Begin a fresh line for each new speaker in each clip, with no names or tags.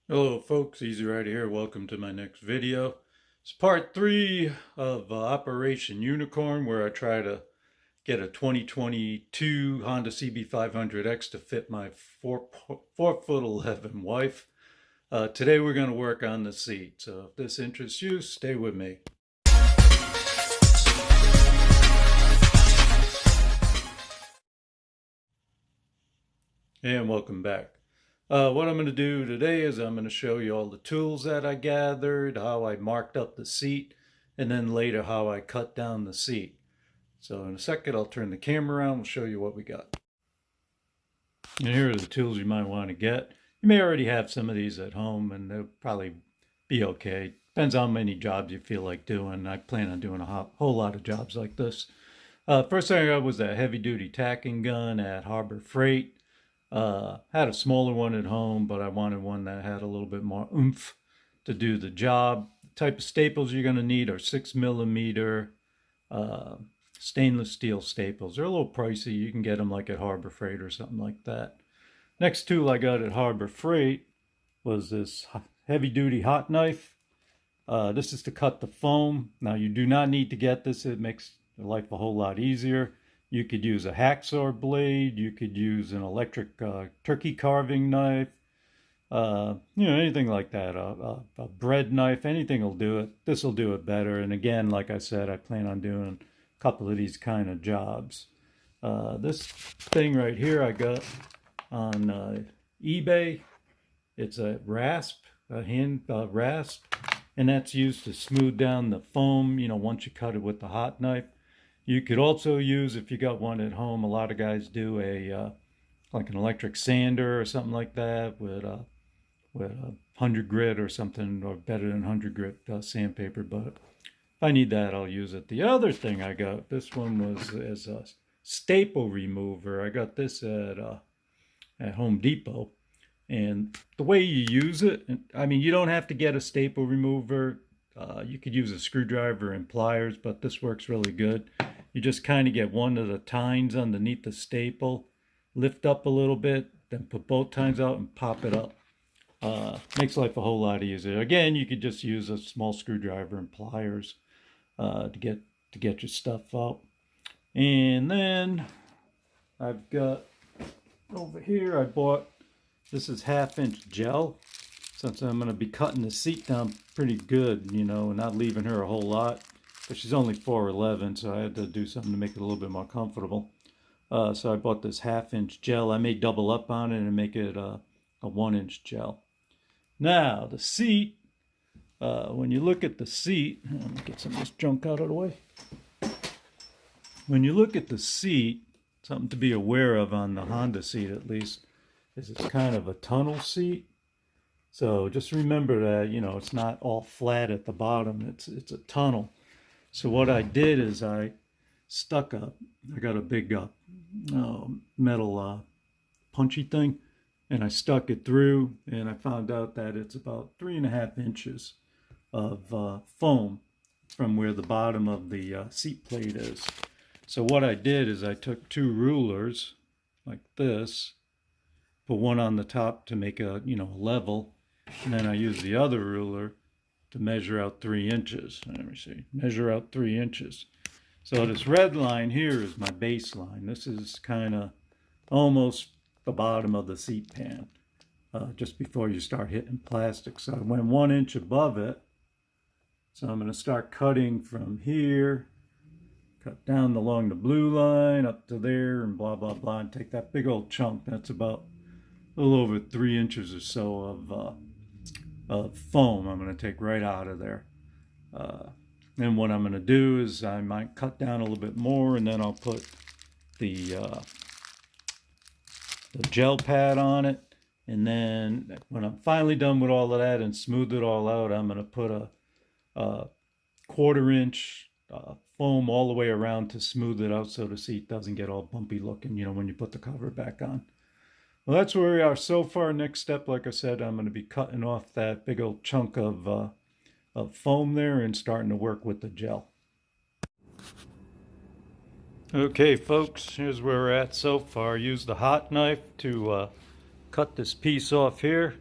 Hello folks, Easy Rider here. Welcome to my next video. It's part 3 of Operation Unicorn, where I try to get a 2022 Honda CB500X to fit my 4'11" wife. Today we're going to work on the seat, so if this interests you, stay with me. And welcome back. What I'm going to do today is I'm going to show you all the tools that I gathered, how I marked up the seat, and then later how I cut down the seat. So in a second I'll turn the camera around and show you what we got. And here are the tools you might want to get. You may already have some of these at home and they'll probably be okay. Depends on how many jobs you feel like doing. I plan on doing a whole lot of jobs like this. First thing I got was a heavy duty tacking gun at Harbor Freight. Had a smaller one at home, but I wanted one that had a little bit more oomph to do the job. The type of staples you're going to need are 6mm stainless steel staples. They're a little pricey. You can get them like at Harbor Freight or something like that. Next tool I got at Harbor Freight was this heavy duty hot knife. This is to cut the foam. Now you do not need to get this. It makes life a whole lot easier. You could use a hacksaw blade. You could use an electric turkey carving knife. Anything like that. A bread knife. Anything will do it. This will do it better. And again, like I said, I plan on doing a couple of these kind of jobs. This thing right here I got on eBay. It's a rasp, a hand rasp, and that's used to smooth down the foam. Once you cut it with the hot knife. You could also use, if you got one at home, a lot of guys do like an electric sander or something like that with a 100 grit or something, or better than 100 grit sandpaper. But if I need that, I'll use it. The other thing I got, this one was as a staple remover. I got this at Home Depot. And the way you use it, I mean, you don't have to get a staple remover. You could use a screwdriver and pliers, but this works really good. You just kind of get one of the tines underneath the staple, lift up a little bit, then put both tines out and pop it up. Makes life a whole lot easier. Again, you could just use a small screwdriver and pliers to get your stuff out. And then I've got over here, I bought, this is 1/2" gel. Since I'm going to be cutting the seat down pretty good, and not leaving her a whole lot. But she's only 4'11", so I had to do something to make it a little bit more comfortable. So I bought this 1/2" gel. I may double up on it and make it a 1" gel. Now, the seat, when you look at the seat, let me get some of this junk out of the way. When you look at the seat, something to be aware of on the Honda seat at least, is it's kind of a tunnel seat. So just remember that, it's not all flat at the bottom. It's a tunnel. So what I did is I got a big metal punchy thing, and I stuck it through, and I found out that it's about 3.5 inches of foam from where the bottom of the seat plate is. So what I did is I took 2 rulers like this, put one on the top to make a level. And then I use the other ruler to measure out 3 inches. Let me see. Measure out 3 inches. So this red line here is my baseline. This is kind of almost the bottom of the seat pan, just before you start hitting plastic. So I went 1 inch above it. So I'm going to start cutting from here, cut down along the blue line up to there, and blah, blah, blah, and take that big old chunk. That's about a little over 3 inches or so of foam I'm going to take right out of there. And what I'm going to do is I might cut down a little bit more, and then I'll put the gel pad on it. And then when I'm finally done with all of that and smooth it all out, I'm going to put a 1/4 inch foam all the way around to smooth it out so the seat doesn't get all bumpy looking, when you put the cover back on. Well, that's where we are so far. Next step, like I said, I'm going to be cutting off that big old chunk of foam there and starting to work with the gel. Okay, folks, here's where we're at so far. Use the hot knife to cut this piece off here.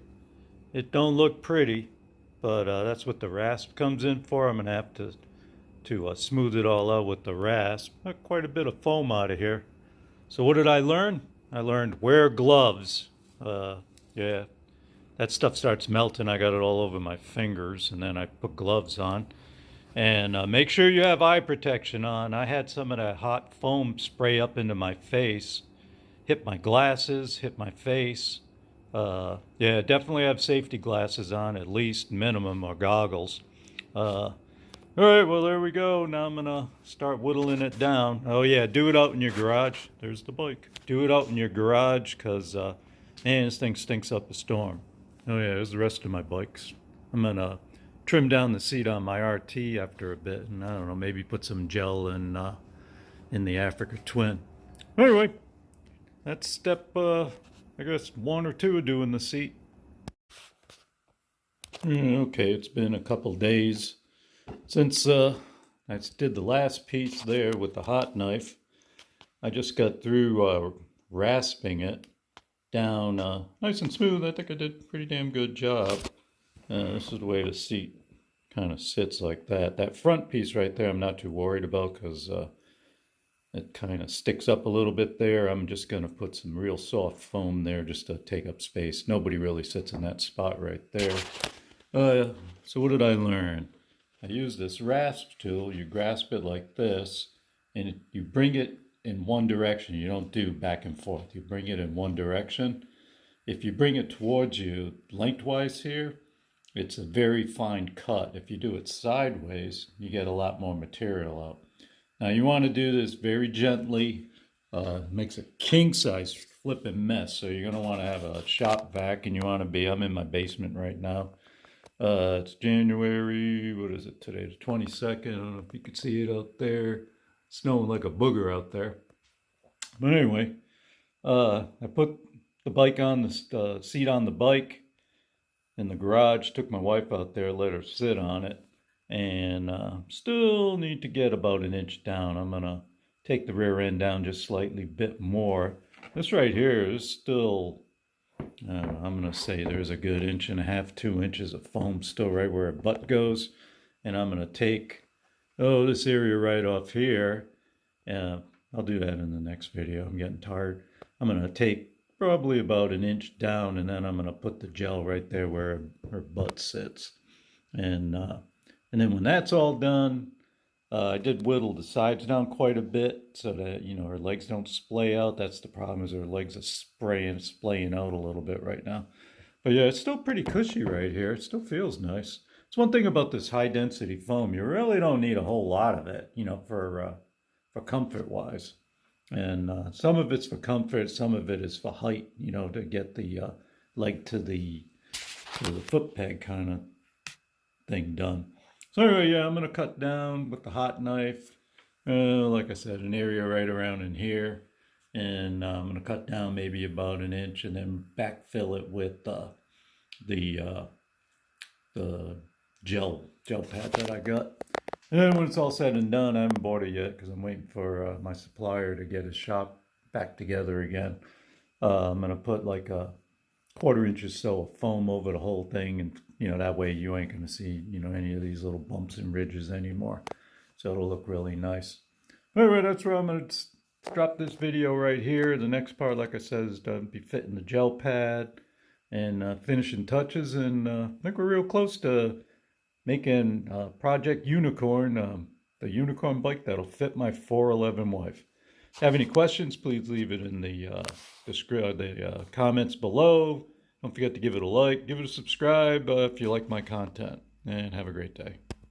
It don't look pretty, but that's what the rasp comes in for. I'm gonna have to smooth it all out with the rasp. Got quite a bit of foam out of here. So what did I learn? I learned wear gloves. Yeah, that stuff starts melting. I got it all over my fingers, and then I put gloves on. And make sure you have eye protection on. I had some of that hot foam spray up into my face, hit my glasses, hit my face. Yeah, definitely have safety glasses on, at least minimum, or goggles. All right, well, there we go. Now I'm gonna start whittling it down. Oh yeah, do it out in your garage. There's the bike. Do it out in your garage, because man, this thing stinks up a storm. Oh yeah, there's the rest of my bikes. I'm gonna trim down the seat on my RT after a bit, and I don't know, maybe put some gel in the Africa Twin. Anyway, that's step I guess 1 or 2 of doing the seat. Okay, it's been a couple days since I did the last piece there with the hot knife. I just got through rasping it down nice and smooth. I think I did a pretty damn good job. This is the way the seat kind of sits, like that. That front piece right there I'm not too worried about, because it kind of sticks up a little bit there. I'm just going to put some real soft foam there just to take up space. Nobody really sits in that spot right there. So what did I learn? I use this rasp tool. You grasp it like this, and you bring it in one direction. You don't do back and forth. You bring it in one direction. If you bring it towards you lengthwise here, it's a very fine cut. If you do it sideways, you get a lot more material out. Now you want to do this very gently. It makes a king-size flipping mess. So you're going to want to have a shop vac, and you want to be, I'm in my basement right now. It's January, what is it today? The 22nd. I don't know if you can see it out there. Snowing like a booger out there. But anyway, I put the bike on the seat on the bike in the garage. Took my wife out there, let her sit on it. And still need to get about 1 inch down. I'm gonna take the rear end down just slightly bit more. This right here is still, I'm gonna say there's a good 1.5 to 2 inches of foam still right where a butt goes. And I'm gonna take, this area right off here. I'll do that in the next video. I'm getting tired. I'm gonna take probably about 1 inch down, and then I'm gonna put the gel right there where her butt sits. And then when that's all done, I did whittle the sides down quite a bit so that, her legs don't splay out. That's the problem, is her legs are splaying out a little bit right now. But yeah, it's still pretty cushy right here. It still feels nice. It's one thing about this high density foam. You really don't need a whole lot of it, for comfort wise. And some of it's for comfort, some of it is for height, to get the leg to the foot peg kind of thing done. So anyway, yeah, I'm going to cut down with the hot knife, like I said, an area right around in here. And I'm going to cut down maybe about 1 inch, and then backfill it with the gel pad that I got. And then when it's all said and done, I haven't bought it yet because I'm waiting for my supplier to get his shop back together again. I'm going to put like a 1/4 inch or so of foam over the whole thing, and that way you ain't gonna see any of these little bumps and ridges anymore, so it'll look really nice. Anyway, that's where I'm gonna drop this video right here. The next part, like I said, is to be fitting the gel pad and finishing touches, and I think we're real close to making Project Unicorn, the unicorn bike that'll fit my 411 wife. If you have any questions, please leave it in the comments below. Don't forget to give it a like, give it a subscribe if you like my content, and have a great day.